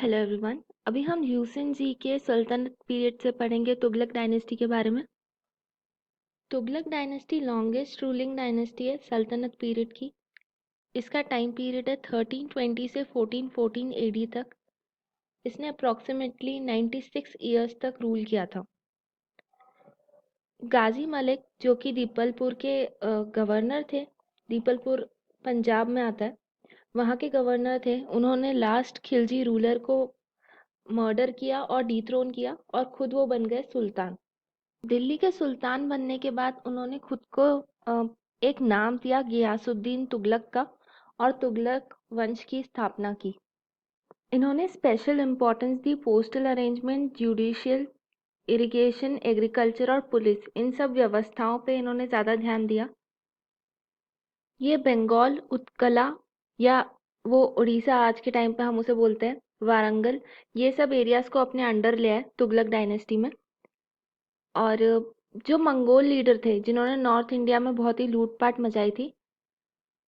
Hello everyone. अभी हम यूसन जी के सल्तनत पीरियड से पढ़ेंगे तुगलक डायनेस्टी के बारे में। Tughlaq dynasty longest ruling dynasty है सल्तनत पीरियड की। इसका टाइम पीरियड है 1320 से 1414 एडी तक। इसने अप्रॉक्सीमेटली 96 ईयर्स तक रूल किया था। गाजी मलिक जो कि दीपलपुर के गवर्नर थे, दीपलपुर पंजाब में आता है, वहाँ के गवर्नर थे। उन्होंने लास्ट खिलजी रूलर को मर्डर किया और डिथ्रोन किया और खुद वो बन गए सुल्तान। दिल्ली के सुल्तान बनने के बाद उन्होंने खुद को एक नाम दिया गियासुद्दीन तुगलक का और तुगलक वंश की स्थापना की। इन्होंने स्पेशल इम्पोर्टेंस दी postal arrangement, judicial, irrigation, agriculture और पुलिस, इन सब व्यवस्थाओं पे इन्होंने ज़्यादा ध्यान दिया। ये बंगाल, उत्कला या वो उड़ीसा आज के टाइम पे हम उसे बोलते हैं, वारंगल, ये सब एरियाज को अपने अंडर लिया है तुगलक डायनेस्टी में। और जो मंगोल लीडर थे जिन्होंने नॉर्थ इंडिया में बहुत ही लूटपाट मचाई थी,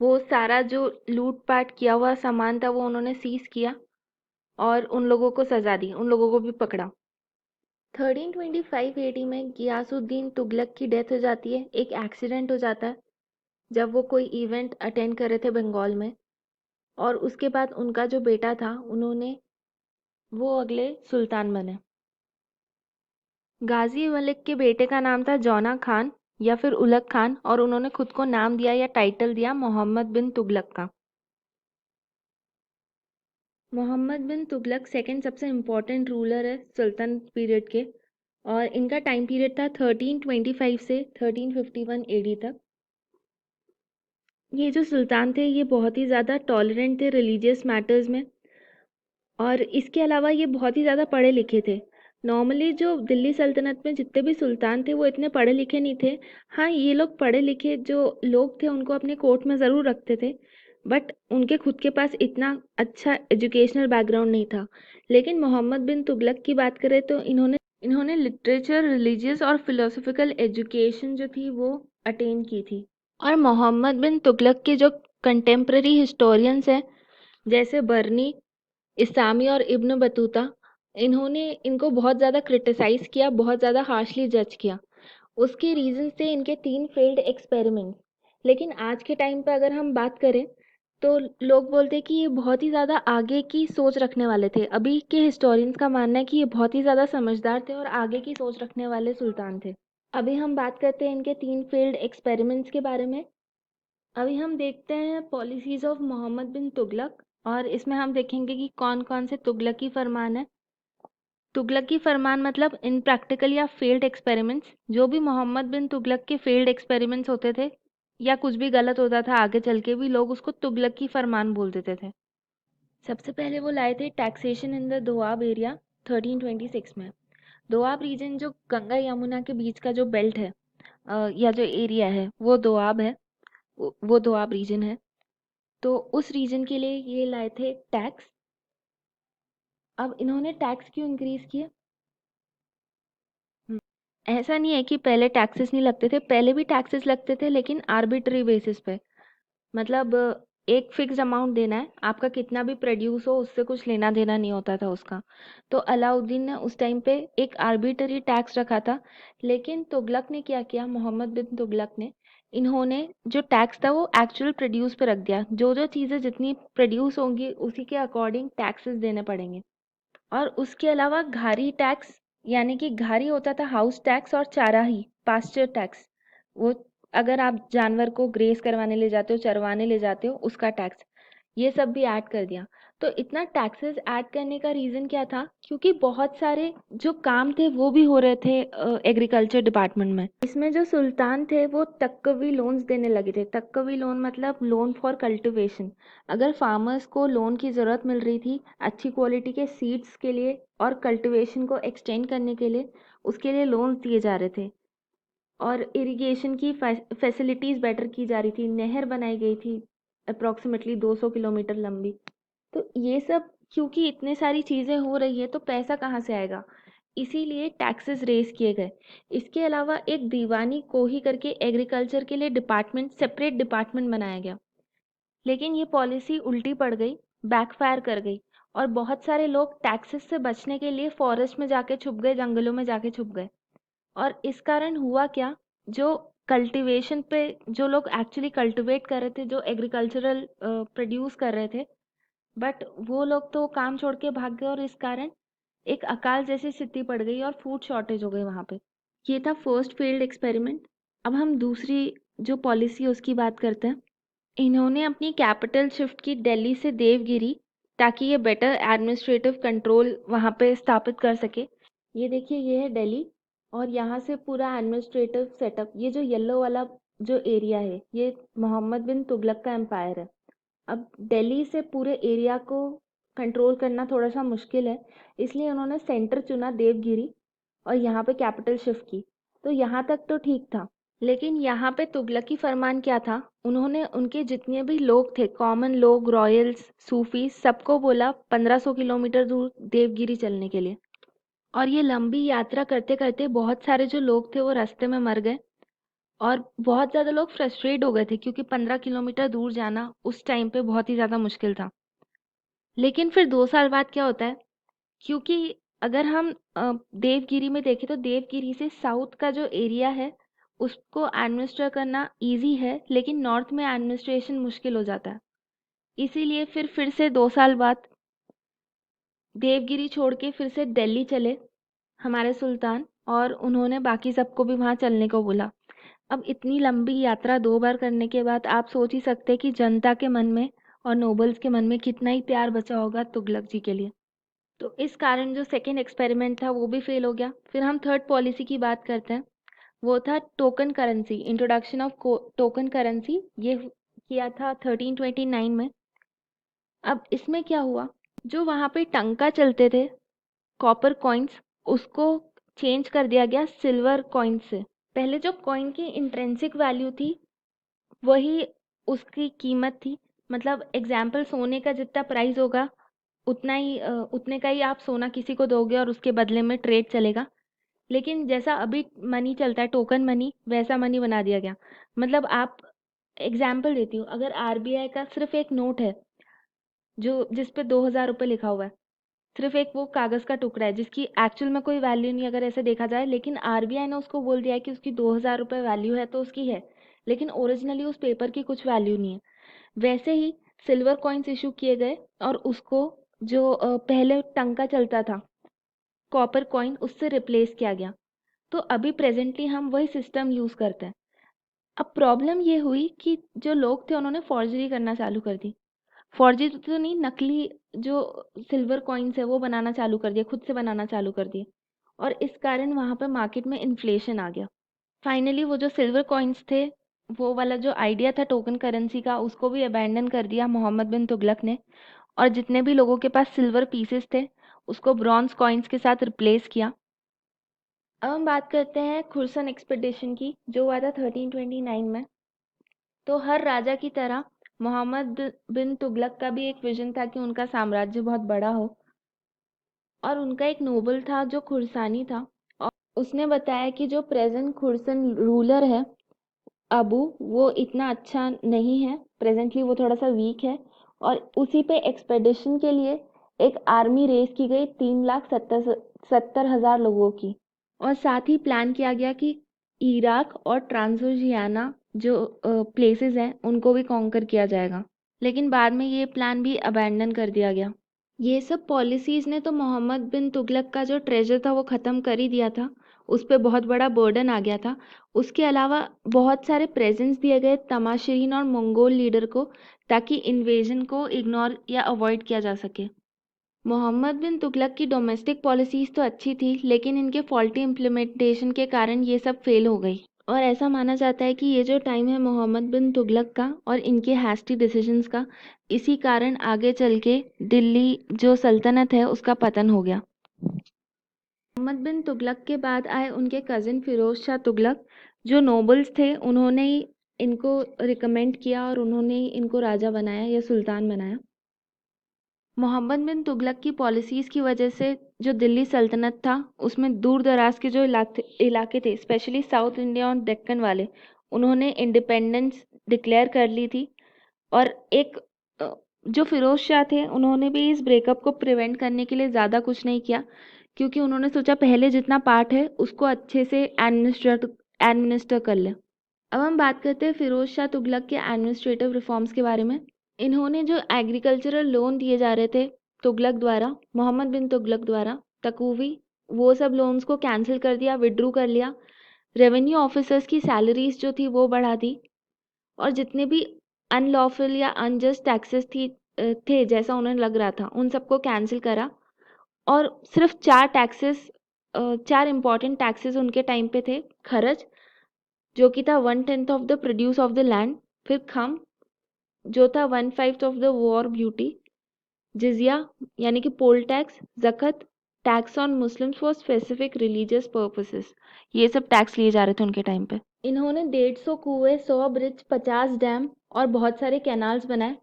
वो सारा जो लूटपाट किया हुआ सामान था वो उन्होंने सीज किया और उन लोगों को सजा दी, उन लोगों को भी पकड़ा। 1325 एडी में गियासुद्दीन तुगलक की डेथ हो जाती है। एक एक्सीडेंट हो जाता है जब वो कोई इवेंट अटेंड कर रहे थे बंगाल में, और उसके बाद उनका जो बेटा था वो अगले सुल्तान बने। गाजी मलिक के बेटे का नाम था जौना खान या फिर उलग खान, और उन्होंने खुद को नाम दिया या टाइटल दिया मोहम्मद बिन तुगलक का। मोहम्मद बिन तुगलक सेकंड सबसे इम्पोर्टेंट रूलर है सल्तनत पीरियड के, और इनका टाइम पीरियड था 1325 से 1351 एडी तक। ये जो सुल्तान थे ये बहुत ही ज़्यादा टॉलरेंट थे रिलीजियस मैटर्स में, और इसके अलावा ये बहुत ही ज़्यादा पढ़े लिखे थे। नॉर्मली जो दिल्ली सल्तनत में जितने भी सुल्तान थे वो इतने पढ़े लिखे नहीं थे। हाँ, ये लोग पढ़े लिखे जो लोग थे उनको अपने कोर्ट में ज़रूर रखते थे, बट उनके खुद के पास इतना अच्छा एजुकेशनल बैकग्राउंड नहीं था। लेकिन मोहम्मद बिन तुगलक की बात करें तो इन्होंने इन्होंने लिटरेचर, रिलीजियस और फिलोसफिकल एजुकेशन जो थी वो अटेन की थी। और मोहम्मद बिन तुगलक के जो कंटेम्प्रेरी हिस्टोरियंस हैं, जैसे बर्नी, इस्लामी और इब्न बतूता, इन्होंने इनको बहुत ज़्यादा क्रिटिसाइज़ किया, बहुत ज़्यादा हार्शली जज किया। उसके रीजंस थे इनके 3 फेल्ड एक्सपेरिमेंट्स। लेकिन आज के टाइम पे अगर हम बात करें तो लोग बोलते हैं कि ये बहुत ही ज़्यादा आगे की सोच रखने वाले थे। अभी के हिस्टोरियंस का मानना है कि ये बहुत ही ज़्यादा समझदार थे और आगे की सोच रखने वाले सुल्तान थे। अभी हम बात करते हैं इनके 3 फेल्ड एक्सपेरिमेंट्स के बारे में। अभी हम देखते हैं पॉलिसीज ऑफ मोहम्मद बिन तुगलक, और इसमें हम देखेंगे कि कौन कौन से तुगलकी फरमान है। तुगलकी फरमान मतलब इन प्रैक्टिकल या फेल्ड एक्सपेरिमेंट्स। जो भी मोहम्मद बिन तुगलक के फेल्ड एक्सपेरिमेंट्स होते थे या कुछ भी गलत होता था आगे चल के भी, लोग उसको तुगलकी फरमान बोल देते थे। सबसे पहले वो लाए थे taxation in the Doab area 1326 में। दोआब रीजन जो गंगा यमुना के बीच का जो बेल्ट है, या जो एरिया है वो दोआब है, वो दोआब रीजन है। तो उस रीजन के लिए ये लाए थे टैक्स। अब इन्होंने टैक्स क्यों इंक्रीज किए? ऐसा नहीं है कि पहले टैक्सेस नहीं लगते थे, पहले भी टैक्सेस लगते थे लेकिन आर्बिट्री बेसिस पे। मतलब एक फिक्स अमाउंट देना है, आपका कितना भी प्रोड्यूस हो उससे कुछ लेना देना नहीं होता था उसका। तो अलाउद्दीन ने उस टाइम पे एक आर्बिट्री टैक्स रखा था। लेकिन तुगलक ने क्या किया, मोहम्मद बिन तुगलक ने, इन्होंने जो टैक्स था वो एक्चुअल प्रोड्यूस पे रख दिया। जो जो चीज़ें जितनी प्रोड्यूस होंगी उसी के अकॉर्डिंग टैक्सेस देने पड़ेंगे। और उसके अलावा घारी टैक्स, यानी कि घारी होता था हाउस टैक्स, और चाराही पास्चर टैक्स, वो अगर आप जानवर को ग्रेस करवाने ले जाते हो, चरवाने ले जाते हो, उसका टैक्स, ये सब भी ऐड कर दिया। तो इतना टैक्सेस ऐड करने का रीज़न क्या था? क्योंकि बहुत सारे जो काम थे वो भी हो रहे थे एग्रीकल्चर डिपार्टमेंट में। इसमें जो सुल्तान थे वो तक्कवी लोन्स देने लगे थे। तक्कवी लोन मतलब लोन फॉर कल्टिवेशन। अगर फार्मर्स को लोन की ज़रूरत मिल रही थी अच्छी क्वालिटी के सीड्स के लिए और कल्टिवेशन को एक्सटेंड करने के लिए, उसके लिए लोन्स दिए जा रहे थे। और इरिगेशन की फैसिलिटीज़ बेटर की जा रही थी। नहर बनाई गई थी अप्रॉक्सीमेटली 200 किलोमीटर लंबी। तो ये सब क्योंकि इतने सारी चीज़ें हो रही है तो पैसा कहाँ से आएगा, इसीलिए टैक्सेस रेज किए गए। इसके अलावा एक दीवानी कोही करके एग्रीकल्चर के लिए डिपार्टमेंट, सेपरेट डिपार्टमेंट बनाया गया। लेकिन ये पॉलिसी उल्टी पड़ गई, बैकफायर कर गई, और बहुत सारे लोग टैक्सेस से बचने के लिए फॉरेस्ट में जाके छुप गए, जंगलों में जाके छुप गए। और इस कारण हुआ क्या, जो कल्टीवेशन पे जो लोग एक्चुअली कल्टीवेट कर रहे थे, जो एग्रीकल्चरल प्रोड्यूस कर रहे थे, बट वो लोग तो काम छोड़ के भाग गए और इस कारण एक अकाल जैसी स्थिति पड़ गई और फूड शॉर्टेज हो गई वहाँ पे। ये था फर्स्ट फील्ड एक्सपेरिमेंट। अब हम दूसरी जो पॉलिसी है उसकी बात करते हैं। इन्होंने अपनी कैपिटल शिफ्ट की दिल्ली से देवगिरी, ताकि ये बेटर एडमिनिस्ट्रेटिव कंट्रोल वहाँ पे स्थापित कर सके। ये देखिए, ये है दिल्ली और यहाँ से पूरा एडमिनिस्ट्रेटिव सेटअप, ये जो येलो वाला जो एरिया है ये मोहम्मद बिन तुगलक का एम्पायर है। अब दिल्ली से पूरे एरिया को कंट्रोल करना थोड़ा सा मुश्किल है, इसलिए उन्होंने सेंटर चुना देवगिरी और यहाँ पे कैपिटल शिफ्ट की। तो यहाँ तक तो ठीक था, लेकिन यहाँ पे तुगलकी फरमान क्या था, उन्होंने उनके जितने भी लोग थे, कॉमन लोग, रॉयल्स, सूफी, सबको बोला 1500 किलोमीटर दूर देवगिरी चलने के लिए। और ये लंबी यात्रा करते करते बहुत सारे जो लोग थे वो रास्ते में मर गए और बहुत ज़्यादा लोग फ्रस्ट्रेट हो गए थे, क्योंकि 15 किलोमीटर दूर जाना उस टाइम पे बहुत ही ज़्यादा मुश्किल था। लेकिन फिर 2 साल बाद क्या होता है, क्योंकि अगर हम देवगिरी में देखें तो देवगिरी से साउथ का जो एरिया है उसको एडमिनिस्टर करना इजी है, लेकिन नॉर्थ में एडमिनिस्ट्रेशन मुश्किल हो जाता है। इसीलिए फिर से 2 साल बाद देवगिरी छोड़ के फिर से दिल्ली चले हमारे सुल्तान, और उन्होंने बाकी सबको भी वहाँ चलने को बोला। अब इतनी लंबी यात्रा 2 बार करने के बाद आप सोच ही सकते हैं कि जनता के मन में और नोबल्स के मन में कितना ही प्यार बचा होगा तुगलक जी के लिए। तो इस कारण जो सेकेंड एक्सपेरिमेंट था वो भी फेल हो गया। फिर हम थर्ड पॉलिसी की बात करते हैं। वो था token currency, introduction of token currency. ये किया था 1329 में। अब इसमें क्या हुआ, जो वहाँ पे टंका चलते थे, कॉपर कॉइन्स, उसको चेंज कर दिया गया सिल्वर कॉइन से। पहले जो कॉइन की इंट्रेंसिक वैल्यू थी वही उसकी कीमत थी। मतलब एग्जाम्पल, सोने का जितना प्राइस होगा उतने का ही आप सोना किसी को दोगे और उसके बदले में ट्रेड चलेगा। लेकिन जैसा अभी मनी चलता है, टोकन मनी, वैसा मनी बना दिया गया। मतलब आप, एग्जाम्पल देती हूँ, अगर आरबीआई का सिर्फ एक नोट है जो जिस पे 2000 रुपये लिखा हुआ है, सिर्फ एक वो कागज का टुकड़ा है जिसकी एक्चुअल में कोई वैल्यू नहीं अगर ऐसे देखा जाए, लेकिन आरबीआई ने उसको बोल दिया है कि उसकी 2000 रुपये वैल्यू है तो उसकी है, लेकिन ओरिजिनली उस पेपर की कुछ वैल्यू नहीं है। वैसे ही सिल्वर कॉइन्स इशू किए गए और उसको जो पहले टंका चलता था कॉपर कॉइन, उससे रिप्लेस किया गया। तो अभी प्रेजेंटली हम वही सिस्टम यूज़ करते हैं। अब प्रॉब्लम ये हुई कि जो लोग थे उन्होंने फॉर्जरी करना चालू कर दी। फॉर्जरी तो नहीं, नकली जो सिल्वर कॉइन्स है वो बनाना चालू कर दिया, खुद से बनाना चालू कर दिए, और इस कारण वहाँ पे मार्केट में इन्फ्लेशन आ गया। फाइनली वो जो सिल्वर कॉइन्स थे, वो वाला जो आइडिया था टोकन करेंसी का, उसको भी अबैंडन कर दिया मोहम्मद बिन तुगलक ने, और जितने भी लोगों के पास सिल्वर पीसेस थे उसको ब्रॉन्ज कॉइन्स के साथ रिप्लेस किया। अब हम बात करते हैं खुरसन एक्सपेडिशन की, जो हुआ था 1329 में। तो हर राजा की तरह मोहम्मद बिन तुगलक का भी एक विजन था कि उनका साम्राज्य बहुत बड़ा हो, और उनका एक नोबल था जो खुरसानी था, और उसने बताया कि जो प्रेजेंट खुरसन रूलर है अबू, वो इतना अच्छा नहीं है, प्रेजेंटली वो थोड़ा सा वीक है, और उसी पे एक्सपेडिशन के लिए एक आर्मी रेस की गई 3,70,000 लोगों की, और साथ ही प्लान किया गया कि इराक और ट्रांसोजियाना जो प्लेसेस हैं उनको भी कॉन्कर किया जाएगा। लेकिन बाद में ये प्लान भी अबैंडन कर दिया गया। ये सब पॉलिसीज़ ने तो मोहम्मद बिन तुगलक का जो ट्रेजर था वो ख़त्म कर ही दिया था, उस पे बहुत बड़ा बर्डन आ गया था। उसके अलावा बहुत सारे प्रेजेंट्स दिए गए तमाशरीन और मंगोल लीडर को, ताकि इन्वेजन को इग्नोर या अवॉइड किया जा सके। मोहम्मद बिन तुगलक की डोमेस्टिक पॉलिसीज़ तो अच्छी थी, लेकिन इनके फॉल्टी इम्प्लीमेंटेशन के कारण ये सब फेल हो गई, और ऐसा माना जाता है कि ये जो टाइम है मोहम्मद बिन तुगलक का और इनके हैस्टी डिसीजंस का, इसी कारण आगे चल के दिल्ली जो सल्तनत है उसका पतन हो गया। मोहम्मद बिन तुगलक के बाद आए उनके कज़िन फिरोज शाह तुगलक, जो नोबल्स थे, उन्होंने ही इनको रिकमेंड किया और उन्होंने ही इनको राजा बनाया या सुल्तान बनाया। मोहम्मद बिन तुगलक की पॉलिसीज़ की वजह से जो दिल्ली सल्तनत था उसमें दूर दराज के जो इलाके थे, स्पेशली साउथ इंडिया और दक्कन वाले, उन्होंने इंडिपेंडेंस डिक्लेयर कर ली थी, और एक जो फिरोज शाह थे उन्होंने भी इस ब्रेकअप को प्रिवेंट करने के लिए ज़्यादा कुछ नहीं किया, क्योंकि उन्होंने सोचा पहले जितना पार्ट है उसको अच्छे से एडमिनिस्टर कर ले। अब हम बात करते हैं फिरोज शाह तुगलक के एडमिनिस्ट्रेटिव रिफॉर्म्स के बारे में। इन्होंने जो एग्रीकल्चरल लोन दिए जा रहे थे तुगलक द्वारा, मोहम्मद बिन तुगलक द्वारा, तकूवी, वो सब लोन्स को कैंसिल कर दिया, विड्रू कर लिया। रेवेन्यू ऑफिसर्स की सैलरीज जो थी वो बढ़ा दी, और जितने भी अनलॉफुल या अनजस्ट टैक्सेस थे जैसा उन्हें लग रहा था उन सबको कैंसिल करा। और सिर्फ चार इंपॉर्टेंट टैक्सेस उनके टाइम पे थे। खर्च, जो कि था 1/10 of the produce of the land. फिर खम, जो था 1/5 ऑफ द वॉर ब्यूटी। जिजिया यानी कि पोल टैक्स, जकत, tax on Muslims for specific religious purposes, ये सब टैक्स लिए जा रहे थे उनके टाइम पे। इन्होंने 150 कुएं, 100 ब्रिज, 50 डैम और बहुत सारे कैनाल्स बनाए।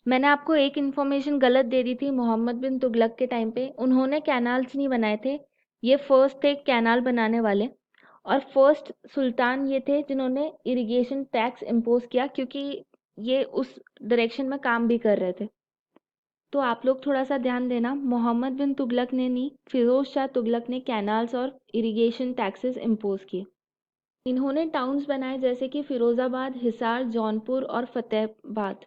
मैंने आपको एक इन्फॉर्मेशन गलत दे दी थी, मोहम्मद बिन तुगलक के टाइम पे उन्होंने कैनाल्स नहीं बनाए थे, ये फर्स्ट थे कैनाल बनाने वाले। और फर्स्ट सुल्तान ये थे जिन्होंने इरिगेशन टैक्स इम्पोज किया, क्योंकि ये उस डायरेक्शन में काम भी कर रहे थे। तो आप लोग थोड़ा सा ध्यान देना, मोहम्मद बिन तुगलक ने नहीं, फिरोज शाह तुगलक ने कैनाल्स और इरिगेशन टैक्सेस इम्पोज किए। इन्होंने टाउन्स बनाए जैसे कि फिरोजाबाद, हिसार, जौनपुर और फतेहाबाद।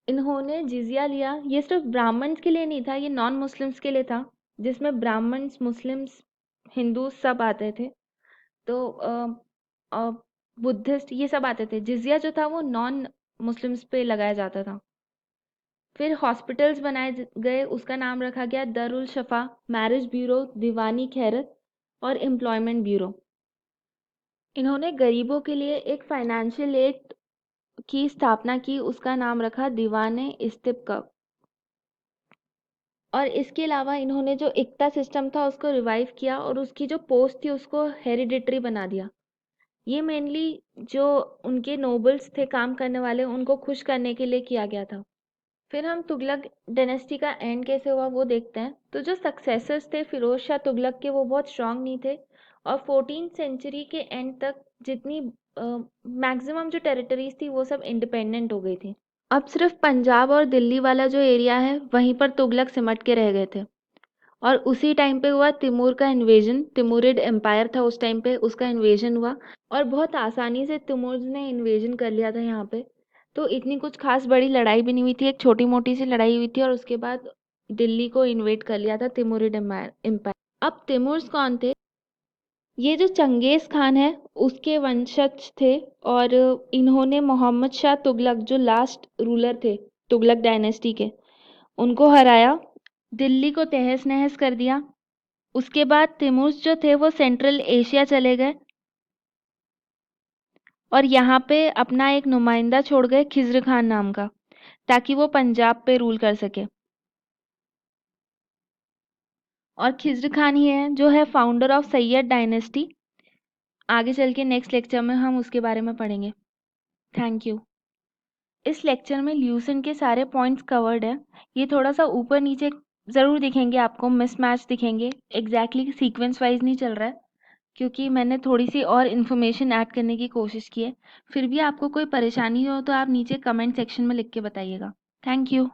इन्होंने जिजिया लिया, ये सिर्फ ब्राह्मण्स के लिए नहीं था, ये नॉन मुस्लिम्स के लिए था, जिसमें ब्राह्मण्स, मुस्लिम्स, हिंदू सब आते थे। तो बुद्धिस्ट ये सब आते थे। जिजिया जो था वो नॉन मुस्लिम्स पे लगाया जाता था। फिर हॉस्पिटल्स बनाए गए, उसका नाम रखा गया दरुल शफा, मैरिज ब्यूरो, दीवानी खैरत और एम्प्लॉयमेंट ब्यूरो। इन्होंने गरीबों के लिए एक फाइनेंशियल एड की स्थापना की, उसका नाम रखा दीवाने इस्तिबका। और इसके अलावा इन्होंने जो इक्ता सिस्टम था उसको रिवाइव किया, और उसकी जो पोस्ट थी उसको हेरिडिटरी बना दिया। ये मेनली जो उनके नोबल्स थे काम करने वाले, उनको खुश करने के लिए किया गया था। फिर हम तुगलक डायनेस्टी का एंड कैसे हुआ वो देखते हैं। तो जो सक्सेसर्स थे फिरोज शाह तुगलक के, वो बहुत स्ट्रांग नहीं थे, और 14th सेंचुरी के एंड तक जितनी मैक्सिमम जो टेरिटरीज थी वो सब इंडिपेंडेंट हो गई थी। अब सिर्फ पंजाब और दिल्ली वाला जो एरिया है वहीं पर तुगलक सिमट के रह गए थे। और उसी टाइम पे हुआ तिमूर का इन्वेजन, तिमूरिड एम्पायर था उस टाइम पे, उसका इन्वेजन हुआ, और बहुत आसानी से तिमूर ने इन्वेजन कर लिया था यहाँ पे। तो इतनी कुछ खास बड़ी लड़ाई भी नहीं हुई थी, एक छोटी मोटी सी लड़ाई हुई थी, और उसके बाद दिल्ली को इन्वेड कर लिया था तिमूरिड एम्पायर। अब तिमूर्स कौन थे? ये जो चंगेज खान है उसके वंशज थे, और इन्होंने मोहम्मद शाह तुगलक जो लास्ट रूलर थे तुगलक डायनेस्टी के, उनको हराया, दिल्ली को तहस नहस कर दिया। उसके बाद तिमूर्स जो थे वो सेंट्रल एशिया चले गए, और यहाँ पे अपना एक नुमाइंदा छोड़ गए खिज्र खान नाम का, ताकि वो पंजाब पे रूल कर सके। और खिज्र खान ही है जो है फाउंडर ऑफ सैयद डायनेस्टी। आगे चल के नेक्स्ट लेक्चर में हम उसके बारे में पढ़ेंगे। Thank you. इस लेक्चर में ल्यूसेंट के सारे पॉइंट्स कवर्ड है। ये थोड़ा सा ऊपर नीचे ज़रूर दिखेंगे आपको, मिसमैच दिखेंगे, एग्जैक्टली सीक्वेंस वाइज नहीं चल रहा है, क्योंकि मैंने थोड़ी सी और इन्फॉर्मेशन ऐड करने की कोशिश की है। फिर भी आपको कोई परेशानी हो तो आप नीचे कमेंट सेक्शन में लिख के बताइएगा। Thank you.